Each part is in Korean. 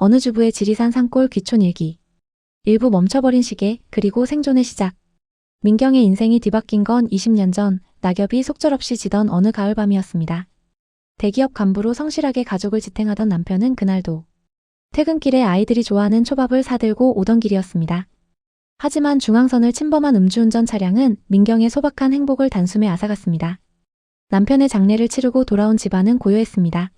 어느 주부의 지리산 산골 귀촌 일기. 일부 멈춰버린 시계, 그리고 생존의 시작. 민경의 인생이 뒤바뀐 건 20년 전, 낙엽이 속절없이 지던 어느 가을밤이었습니다. 대기업 간부로 성실하게 가족을 지탱하던 남편은 그날도 퇴근길에 아이들이 좋아하는 초밥을 사들고 오던 길이었습니다. 하지만 중앙선을 침범한 음주운전 차량은 민경의 소박한 행복을 단숨에 앗아갔습니다. 남편의 장례를 치르고 돌아온 집안은 고요했습니다.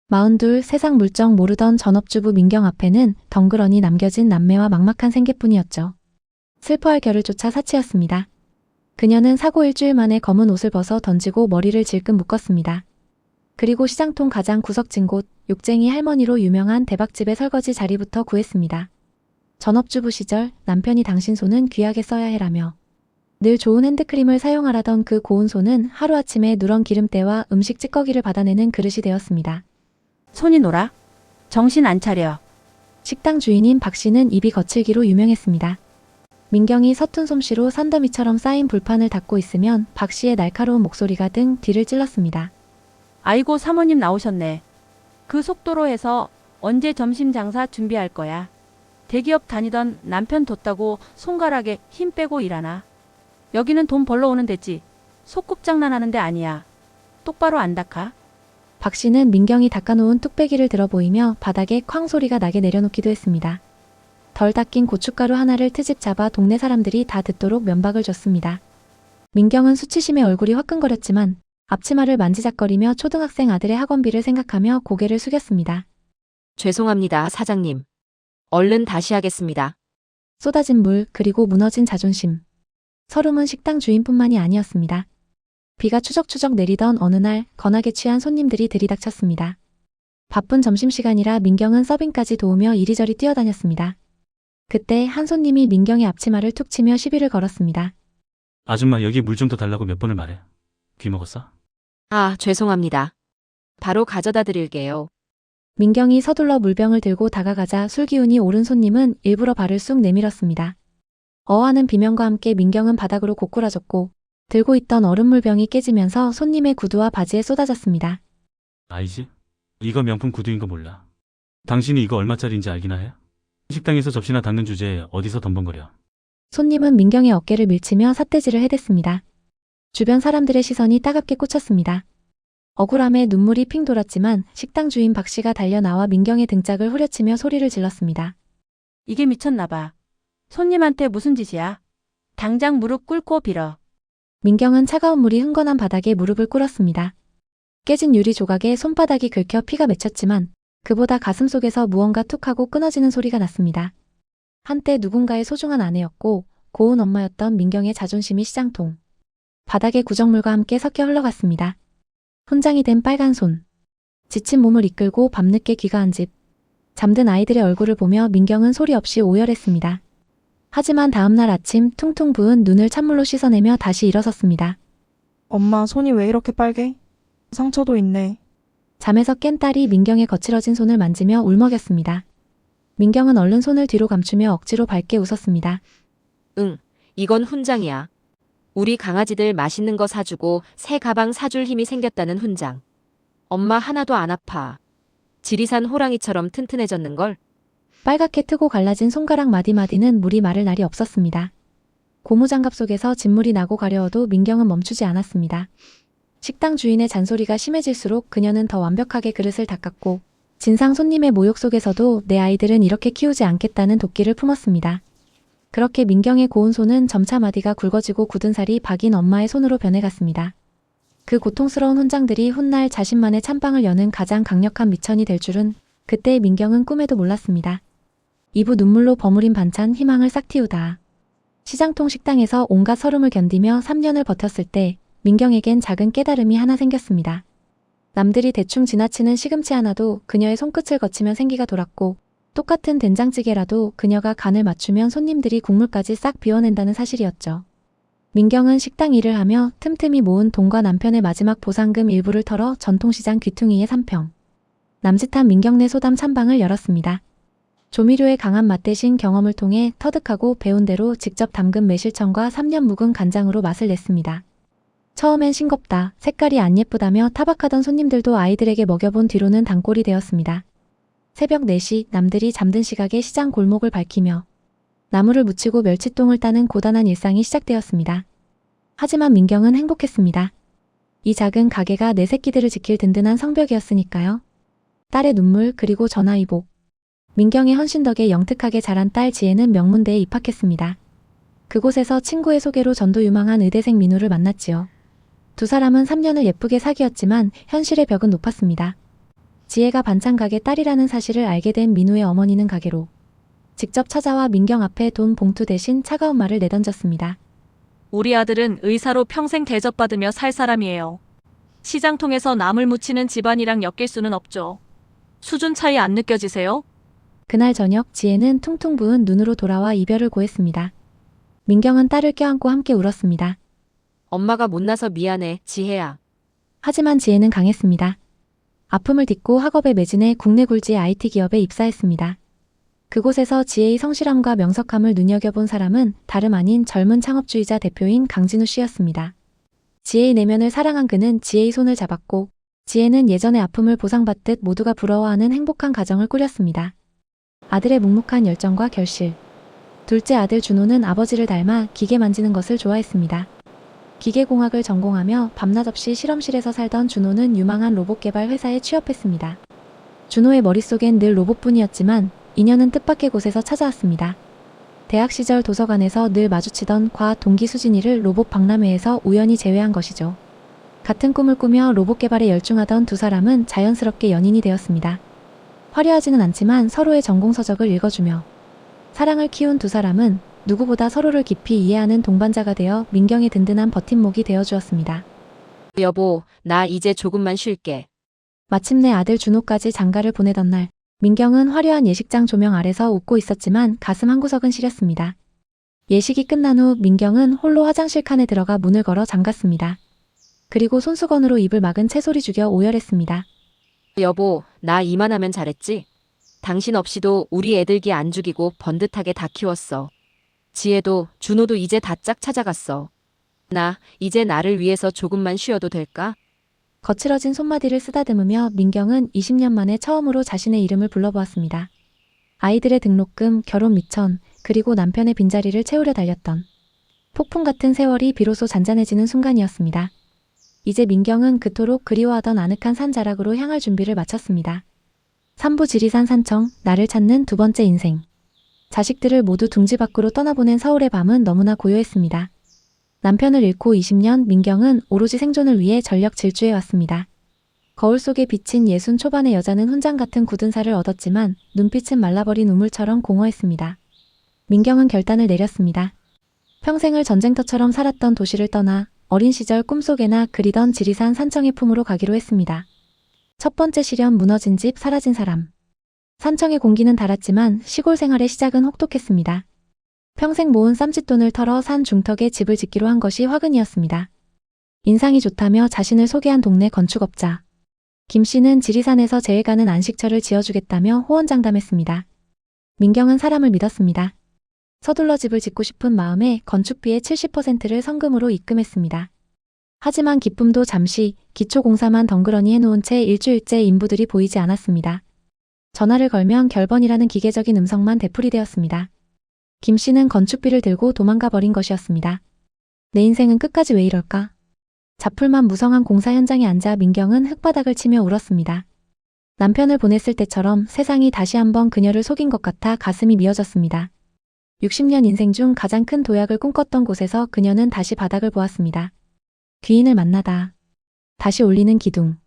42 세상 물정 모르던 전업주부 민경 앞에는 덩그러니 남겨진 남매와 막막한 생계뿐이었죠. 슬퍼할 겨를 쫓아 사치였습니다. 그녀는 사고 일주일 만에 검은 옷을 벗어 던지고 머리를 질끈 묶었습니다. 그리고 시장통 가장 구석진 곳, 욕쟁이 할머니로 유명한 대박집의 설거지 자리부터 구했습니다. 전업주부 시절 남편이 당신 손은 귀하게 써야 해라며 늘 좋은 핸드크림을 사용하라던 그 고운 손은 하루아침에 누런 기름때와 음식 찌꺼기를 받아내는 그릇이 되었습니다. 손이 놀아? 정신 안 차려. 식당 주인인 박 씨는 입이 거칠기로 유명했습니다. 민경이 서툰 솜씨로 산더미처럼 쌓인 불판을 닦고 있으면 박 씨의 날카로운 목소리가 등 뒤를 찔렀습니다. 아이고 사모님 나오셨네. 그 속도로 해서 언제 점심 장사 준비할 거야. 대기업 다니던 남편 뒀다고 손가락에 힘 빼고 일하나. 여기는 돈 벌러 오는 데지. 소꿉장난하는 데 아니야. 똑바로 안 닦아? 박 씨는 민경이 닦아놓은 뚝배기를 들어 보이며 바닥에 쾅 소리가 나게 내려놓기도 했습니다. 덜 닦인 고춧가루 하나를 트집 잡아 동네 사람들이 다 듣도록 면박을 줬습니다. 민경은 수치심에 얼굴이 화끈거렸지만 앞치마를 만지작거리며 초등학생 아들의 학원비를 생각하며 고개를 숙였습니다. 죄송합니다, 사장님. 얼른 다시 하겠습니다. 쏟아진 물, 그리고 무너진 자존심. 서름은 식당 주인뿐만이 아니었습니다. 비가 추적추적 내리던 어느 날 건하게 취한 손님들이 들이닥쳤습니다. 바쁜 점심시간이라 민경은 서빙까지 도우며 이리저리 뛰어다녔습니다. 그때 한 손님이 민경의 앞치마를 툭 치며 시비를 걸었습니다. 아줌마 여기 물 좀 더 달라고 몇 번을 말해. 귀 먹었어? 아, 죄송합니다. 바로 가져다 드릴게요. 민경이 서둘러 물병을 들고 다가가자 술기운이 오른 손님은 일부러 발을 쑥 내밀었습니다. 어하는 비명과 함께 민경은 바닥으로 고꾸라졌고 들고 있던 얼음물병이 깨지면서 손님의 구두와 바지에 쏟아졌습니다. 아니지? 이거 명품 구두인 거 몰라. 당신이 이거 얼마짜리인지 알기나 해? 식당에서 접시나 닦는 주제에 어디서 덤벙거려. 손님은 민경의 어깨를 밀치며 삿대질을 해댔습니다. 주변 사람들의 시선이 따갑게 꽂혔습니다. 억울함에 눈물이 핑 돌았지만 식당 주인 박 씨가 달려나와 민경의 등짝을 후려치며 소리를 질렀습니다. 이게 미쳤나 봐. 손님한테 무슨 짓이야? 당장 무릎 꿇고 빌어. 민경은 차가운 물이 흥건한 바닥에 무릎을 꿇었습니다. 깨진 유리 조각에 손바닥이 긁혀 피가 맺혔지만 그보다 가슴 속에서 무언가 툭 하고 끊어지는 소리가 났습니다. 한때 누군가의 소중한 아내였고 고운 엄마였던 민경의 자존심이 시장통. 바닥의 구정물과 함께 섞여 흘러갔습니다. 훈장이 된 빨간 손. 지친 몸을 이끌고 밤늦게 귀가한 집. 잠든 아이들의 얼굴을 보며 민경은 소리 없이 오열했습니다. 하지만 다음날 아침 퉁퉁 부은 눈을 찬물로 씻어내며 다시 일어섰습니다. 엄마 손이 왜 이렇게 빨개? 상처도 있네. 잠에서 깬 딸이 민경의 거칠어진 손을 만지며 울먹였습니다. 민경은 얼른 손을 뒤로 감추며 억지로 밝게 웃었습니다. 응, 이건 훈장이야. 우리 강아지들 맛있는 거 사주고 새 가방 사줄 힘이 생겼다는 훈장. 엄마 하나도 안 아파. 지리산 호랑이처럼 튼튼해졌는걸. 빨갛게 트고 갈라진 손가락 마디마디는 물이 마를 날이 없었습니다. 고무장갑 속에서 진물이 나고 가려워도 민경은 멈추지 않았습니다. 식당 주인의 잔소리가 심해질수록 그녀는 더 완벽하게 그릇을 닦았고 진상 손님의 모욕 속에서도 내 아이들은 이렇게 키우지 않겠다는 도끼를 품었습니다. 그렇게 민경의 고운 손은 점차 마디가 굵어지고 굳은 살이 박인 엄마의 손으로 변해갔습니다. 그 고통스러운 훈장들이 훗날 자신만의 찬방을 여는 가장 강력한 미천이 될 줄은 그때의 민경은 꿈에도 몰랐습니다. 이부 눈물로 버무린 반찬 희망을 싹 틔우다. 시장통 식당에서 온갖 서름을 견디며 3년을 버텼을 때 민경에겐 작은 깨달음이 하나 생겼습니다. 남들이 대충 지나치는 시금치 하나도 그녀의 손끝을 거치면 생기가 돌았고 똑같은 된장찌개라도 그녀가 간을 맞추면 손님들이 국물까지 싹 비워낸다는 사실이었죠. 민경은 식당 일을 하며 틈틈이 모은 돈과 남편의 마지막 보상금 일부를 털어 전통시장 귀퉁이에 3평. 남짓한 민경네 소담 찬방을 열었습니다. 조미료의 강한 맛 대신 경험을 통해 터득하고 배운 대로 직접 담근 매실청과 3년 묵은 간장으로 맛을 냈습니다. 처음엔 싱겁다, 색깔이 안 예쁘다며 타박하던 손님들도 아이들에게 먹여본 뒤로는 단골이 되었습니다. 새벽 4시 남들이 잠든 시각에 시장 골목을 밝히며 나무를 묻히고 멸치똥을 따는 고단한 일상이 시작되었습니다. 하지만 민경은 행복했습니다. 이 작은 가게가 내 새끼들을 지킬 든든한 성벽이었으니까요. 딸의 눈물 그리고 전화위복. 민경의 헌신 덕에 영특하게 자란 딸 지혜는 명문대에 입학했습니다. 그곳에서 친구의 소개로 전도 유망한 의대생 민우를 만났지요. 두 사람은 3년을 예쁘게 사귀었지만 현실의 벽은 높았습니다. 지혜가 반찬 가게 딸이라는 사실을 알게 된 민우의 어머니는 가게로 직접 찾아와 민경 앞에 돈 봉투 대신 차가운 말을 내던졌습니다. 우리 아들은 의사로 평생 대접받으며 살 사람이에요. 시장 통해서 남을 묻히는 집안이랑 엮일 수는 없죠. 수준 차이 안 느껴지세요? 그날 저녁 지혜는 퉁퉁 부은 눈으로 돌아와 이별을 고했습니다. 민경은 딸을 껴안고 함께 울었습니다. 엄마가 못나서 미안해, 지혜야. 하지만 지혜는 강했습니다. 아픔을 딛고 학업에 매진해 국내 굴지의 IT 기업에 입사했습니다. 그곳에서 지혜의 성실함과 명석함을 눈여겨본 사람은 다름 아닌 젊은 창업주의자 대표인 강진우 씨였습니다. 지혜의 내면을 사랑한 그는 지혜의 손을 잡았고 지혜는 예전의 아픔을 보상받듯 모두가 부러워하는 행복한 가정을 꾸렸습니다. 아들의 묵묵한 열정과 결실. 둘째 아들 준호는 아버지를 닮아 기계 만지는 것을 좋아했습니다. 기계공학을 전공하며 밤낮 없이 실험실에서 살던 준호는 유망한 로봇 개발 회사에 취업했습니다. 준호의 머릿속엔 늘 로봇뿐이었지만 인연은 뜻밖의 곳에서 찾아왔습니다. 대학 시절 도서관에서 늘 마주치던 과학 동기 수진이를 로봇 박람회에서 우연히 제외한 것이죠. 같은 꿈을 꾸며 로봇 개발에 열중하던 두 사람은 자연스럽게 연인이 되었습니다. 화려하지는 않지만 서로의 전공 서적을 읽어주며 사랑을 키운 두 사람은 누구보다 서로를 깊이 이해하는 동반자가 되어 민경의 든든한 버팀목이 되어주었습니다. 여보, 나 이제 조금만 쉴게. 마침내 아들 준호까지 장가를 보내던 날, 민경은 화려한 예식장 조명 아래서 웃고 있었지만 가슴 한구석은 시렸습니다. 예식이 끝난 후 민경은 홀로 화장실 칸에 들어가 문을 걸어 잠갔습니다. 그리고 손수건으로 입을 막은 채소리 죽여 오열했습니다. 여보, 나 이만하면 잘했지? 당신 없이도 우리 애들기 안 죽이고 번듯하게 다 키웠어. 지혜도 준호도 이제 다 짝 찾아갔어. 나 이제 나를 위해서 조금만 쉬어도 될까? 거칠어진 손마디를 쓰다듬으며 민경은 20년 만에 처음으로 자신의 이름을 불러보았습니다. 아이들의 등록금, 결혼 미천, 그리고 남편의 빈자리를 채우려 달렸던 폭풍 같은 세월이 비로소 잔잔해지는 순간이었습니다. 이제 민경은 그토록 그리워하던 아늑한 산자락으로 향할 준비를 마쳤습니다. 삼부 지리산 산청, 나를 찾는 두 번째 인생. 자식들을 모두 둥지 밖으로 떠나보낸 서울의 밤은 너무나 고요했습니다. 남편을 잃고 20년 민경은 오로지 생존을 위해 전력 질주해왔습니다. 거울 속에 비친 60 초반의 여자는 훈장 같은 굳은 살을 얻었지만 눈빛은 말라버린 우물처럼 공허했습니다. 민경은 결단을 내렸습니다. 평생을 전쟁터처럼 살았던 도시를 떠나 어린 시절 꿈속에나 그리던 지리산 산청의 품으로 가기로 했습니다. 첫 번째 시련 무너진 집 사라진 사람. 산청의 공기는 달았지만 시골 생활의 시작은 혹독했습니다. 평생 모은 쌈짓돈을 털어 산 중턱에 집을 짓기로 한 것이 화근이었습니다. 인상이 좋다며 자신을 소개한 동네 건축업자. 김 씨는 지리산에서 재해가는 안식처를 지어주겠다며 호언장담했습니다. 민경은 사람을 믿었습니다. 서둘러 집을 짓고 싶은 마음에 건축비의 70%를 성금으로 입금했습니다. 하지만 기쁨도 잠시 기초공사만 덩그러니 해놓은 채 일주일째 인부들이 보이지 않았습니다. 전화를 걸면 결번이라는 기계적인 음성만 되풀이되었습니다. 김 씨는 건축비를 들고 도망가 버린 것이었습니다. 내 인생은 끝까지 왜 이럴까? 자풀만 무성한 공사 현장에 앉아 민경은 흙바닥을 치며 울었습니다. 남편을 보냈을 때처럼 세상이 다시 한번 그녀를 속인 것 같아 가슴이 미어졌습니다. 60년 인생 중 가장 큰 도약을 꿈꿨던 곳에서 그녀는 다시 바닥을 보았습니다. 귀인을 만나다. 다시 올리는 기둥.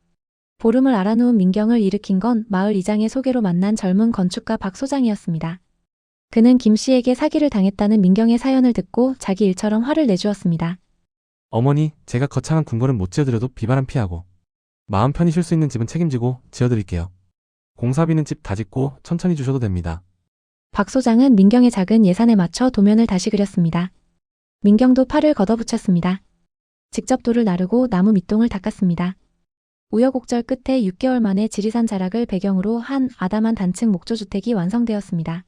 보름을 알아놓은 민경을 일으킨 건 마을 이장의 소개로 만난 젊은 건축가 박 소장이었습니다. 그는 김 씨에게 사기를 당했다는 민경의 사연을 듣고 자기 일처럼 화를 내주었습니다. 어머니, 제가 거창한 궁궐은 못 지어드려도 비바람 피하고 마음 편히 쉴 수 있는 집은 책임지고 지어드릴게요. 공사비는 집 다 짓고 천천히 주셔도 됩니다. 박 소장은 민경의 작은 예산에 맞춰 도면을 다시 그렸습니다. 민경도 팔을 걷어붙였습니다. 직접 돌을 나르고 나무 밑동을 닦았습니다. 우여곡절 끝에 6개월 만에 지리산 자락을 배경으로 한 아담한 단층 목조주택이 완성되었습니다.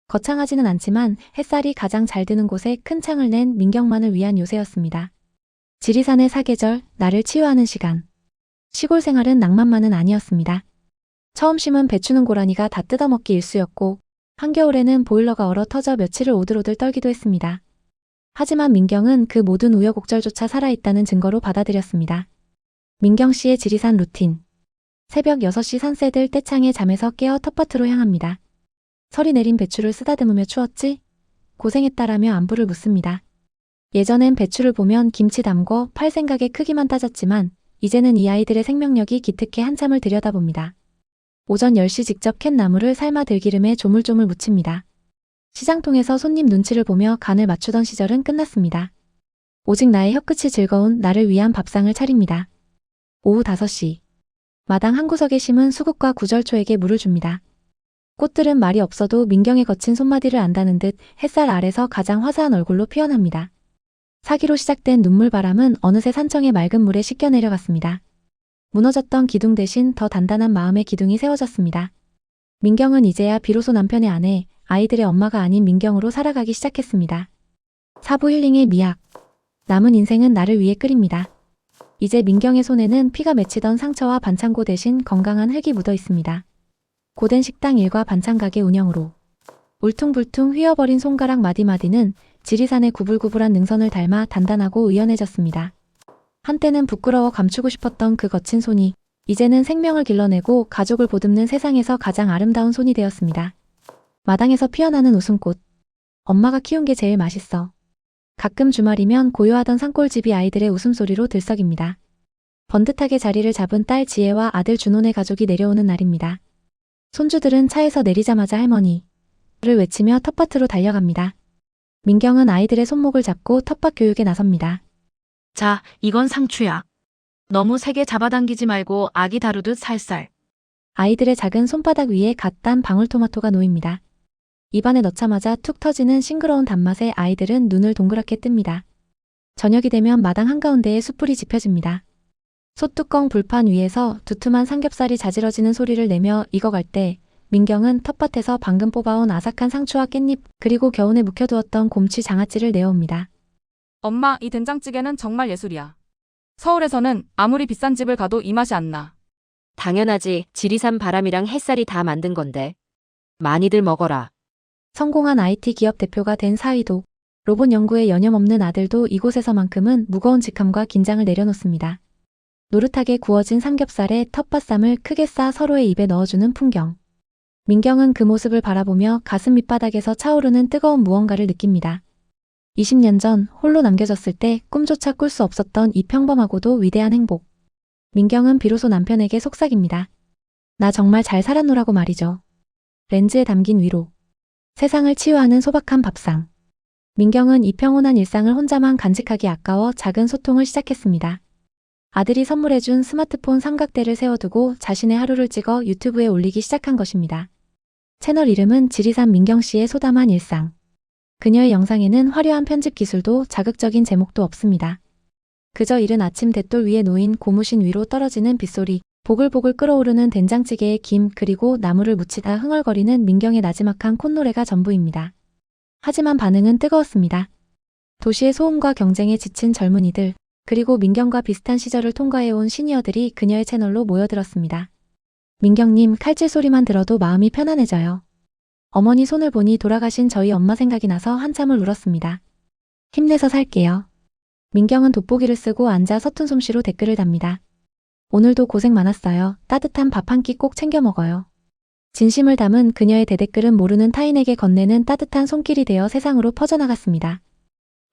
거창하지는 않지만 햇살이 가장 잘 드는 곳에 큰 창을 낸 민경만을 위한 요새였습니다. 지리산의 사계절, 나를 치유하는 시간. 시골 생활은 낭만만은 아니었습니다. 처음 심은 배추는 고라니가 다 뜯어먹기 일쑤였고 한겨울에는 보일러가 얼어 터져 며칠을 오들오들 떨기도 했습니다. 하지만 민경은 그 모든 우여곡절조차 살아있다는 증거로 받아들였습니다. 민경 씨의 지리산 루틴. 새벽 6시 산새들 떼창에 잠에서 깨어 텃밭으로 향합니다. 설이 내린 배추를 쓰다듬으며 추웠지? 고생했다라며 안부를 묻습니다. 예전엔 배추를 보면 김치 담궈 팔 생각에 크기만 따졌지만 이제는 이 아이들의 생명력이 기특해 한참을 들여다봅니다. 오전 10시 직접 캔 나물을 삶아 들기름에 조물조물 무칩니다. 시장통에서 손님 눈치를 보며 간을 맞추던 시절은 끝났습니다. 오직 나의 혀끝이 즐거운 나를 위한 밥상을 차립니다. 오후 5시. 마당 한 구석에 심은 수국과 구절초에게 물을 줍니다. 꽃들은 말이 없어도 민경의 거친 손마디를 안다는 듯 햇살 아래서 가장 화사한 얼굴로 피어납니다. 사기로 시작된 눈물바람은 어느새 산청의 맑은 물에 씻겨 내려갔습니다. 무너졌던 기둥 대신 더 단단한 마음의 기둥이 세워졌습니다. 민경은 이제야 비로소 남편의 아내, 아이들의 엄마가 아닌 민경으로 살아가기 시작했습니다. 사부 힐링의 미학. 남은 인생은 나를 위해 끓입니다. 이제 민경의 손에는 피가 맺히던 상처와 반창고 대신 건강한 흙이 묻어 있습니다. 고된 식당 일과 반찬 가게 운영으로 울퉁불퉁 휘어버린 손가락 마디마디는 지리산의 구불구불한 능선을 닮아 단단하고 의연해졌습니다. 한때는 부끄러워 감추고 싶었던 그 거친 손이 이제는 생명을 길러내고 가족을 보듬는 세상에서 가장 아름다운 손이 되었습니다. 마당에서 피어나는 웃음꽃. 엄마가 키운 게 제일 맛있어. 가끔 주말이면 고요하던 산골집이 아이들의 웃음소리로 들썩입니다. 번듯하게 자리를 잡은 딸 지혜와 아들 준호네 가족이 내려오는 날입니다. 손주들은 차에서 내리자마자 할머니를 외치며 텃밭으로 달려갑니다. 민경은 아이들의 손목을 잡고 텃밭 교육에 나섭니다. 자, 이건 상추야. 너무 세게 잡아당기지 말고 아기 다루듯 살살. 아이들의 작은 손바닥 위에 갓 딴 방울토마토가 놓입니다. 입안에 넣자마자 툭 터지는 싱그러운 단맛에 아이들은 눈을 동그랗게 뜹니다. 저녁이 되면 마당 한가운데에 숯불이 지펴집니다. 솥뚜껑 불판 위에서 두툼한 삼겹살이 자지러지는 소리를 내며 익어갈 때 민경은 텃밭에서 방금 뽑아온 아삭한 상추와 깻잎 그리고 겨우내 묵혀두었던 곰취 장아찌를 내어옵니다. 엄마, 이 된장찌개는 정말 예술이야. 서울에서는 아무리 비싼 집을 가도 이 맛이 안 나. 당연하지. 지리산 바람이랑 햇살이 다 만든 건데. 많이들 먹어라. 성공한 IT 기업 대표가 된 사위도 로봇 연구에 여념없는 아들도 이곳에서만큼은 무거운 직함과 긴장을 내려놓습니다. 노릇하게 구워진 삼겹살에 텃밭쌈을 크게 싸 서로의 입에 넣어주는 풍경. 민경은 그 모습을 바라보며 가슴 밑바닥에서 차오르는 뜨거운 무언가를 느낍니다. 20년 전 홀로 남겨졌을 때 꿈조차 꿀 수 없었던 이 평범하고도 위대한 행복. 민경은 비로소 남편에게 속삭입니다. 나 정말 잘 살았노라고 말이죠. 렌즈에 담긴 위로. 세상을 치유하는 소박한 밥상. 민경은 이 평온한 일상을 혼자만 간직하기 아까워 작은 소통을 시작했습니다. 아들이 선물해준 스마트폰 삼각대를 세워두고 자신의 하루를 찍어 유튜브에 올리기 시작한 것입니다. 채널 이름은 지리산 민경 씨의 소담한 일상. 그녀의 영상에는 화려한 편집 기술도 자극적인 제목도 없습니다. 그저 이른 아침 대돌 위에 놓인 고무신 위로 떨어지는 빗소리, 보글보글 끓어오르는 된장찌개의 김 그리고 나물을 무치다 흥얼거리는 민경의 나지막한 콧노래가 전부입니다. 하지만 반응은 뜨거웠습니다. 도시의 소음과 경쟁에 지친 젊은이들, 그리고 민경과 비슷한 시절을 통과해온 시니어들이 그녀의 채널로 모여들었습니다. 민경님, 칼질 소리만 들어도 마음이 편안해져요. 어머니 손을 보니 돌아가신 저희 엄마 생각이 나서 한참을 울었습니다. 힘내서 살게요. 민경은 돋보기를 쓰고 앉아 서툰 솜씨로 댓글을 답니다. 오늘도 고생 많았어요. 따뜻한 밥 한 끼 꼭 챙겨 먹어요. 진심을 담은 그녀의 대댓글은 모르는 타인에게 건네는 따뜻한 손길이 되어 세상으로 퍼져나갔습니다.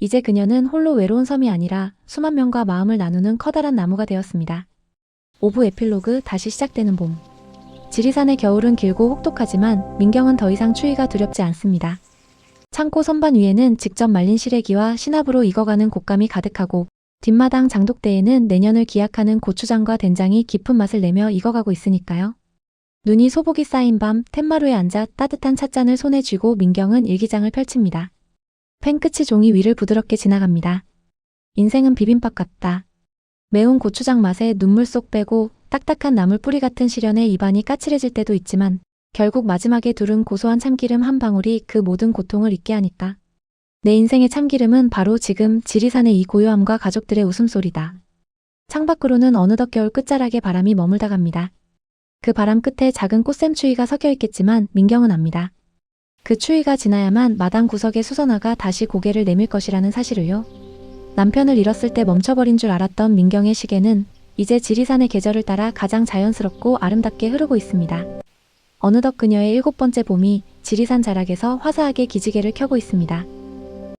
이제 그녀는 홀로 외로운 섬이 아니라 수만 명과 마음을 나누는 커다란 나무가 되었습니다. 5부 에필로그 다시 시작되는 봄. 지리산의 겨울은 길고 혹독하지만 민경은 더 이상 추위가 두렵지 않습니다. 창고 선반 위에는 직접 말린 시래기와 시납으로 익어가는 곶감이 가득하고 뒷마당 장독대에는 내년을 기약하는 고추장과 된장이 깊은 맛을 내며 익어가고 있으니까요. 눈이 소복이 쌓인 밤 툇마루에 앉아 따뜻한 찻잔을 손에 쥐고 민경은 일기장을 펼칩니다. 펜 끝이 종이 위를 부드럽게 지나갑니다. 인생은 비빔밥 같다. 매운 고추장 맛에 눈물 쏙 빼고 딱딱한 나물 뿌리 같은 시련에 입안이 까칠해질 때도 있지만 결국 마지막에 두른 고소한 참기름 한 방울이 그 모든 고통을 잊게 하니까. 내 인생의 참기름은 바로 지금 지리산의 이 고요함과 가족들의 웃음소리다. 창밖으로는 어느덧 겨울 끝자락에 바람이 머물다 갑니다. 그 바람 끝에 작은 꽃샘 추위가 섞여 있겠지만 민경은 압니다. 그 추위가 지나야만 마당 구석의 수선화가 다시 고개를 내밀 것이라는 사실을요. 남편을 잃었을 때 멈춰버린 줄 알았던 민경의 시계는 이제 지리산의 계절을 따라 가장 자연스럽고 아름답게 흐르고 있습니다. 어느덧 그녀의 7번째 봄이 지리산 자락에서 화사하게 기지개를 켜고 있습니다.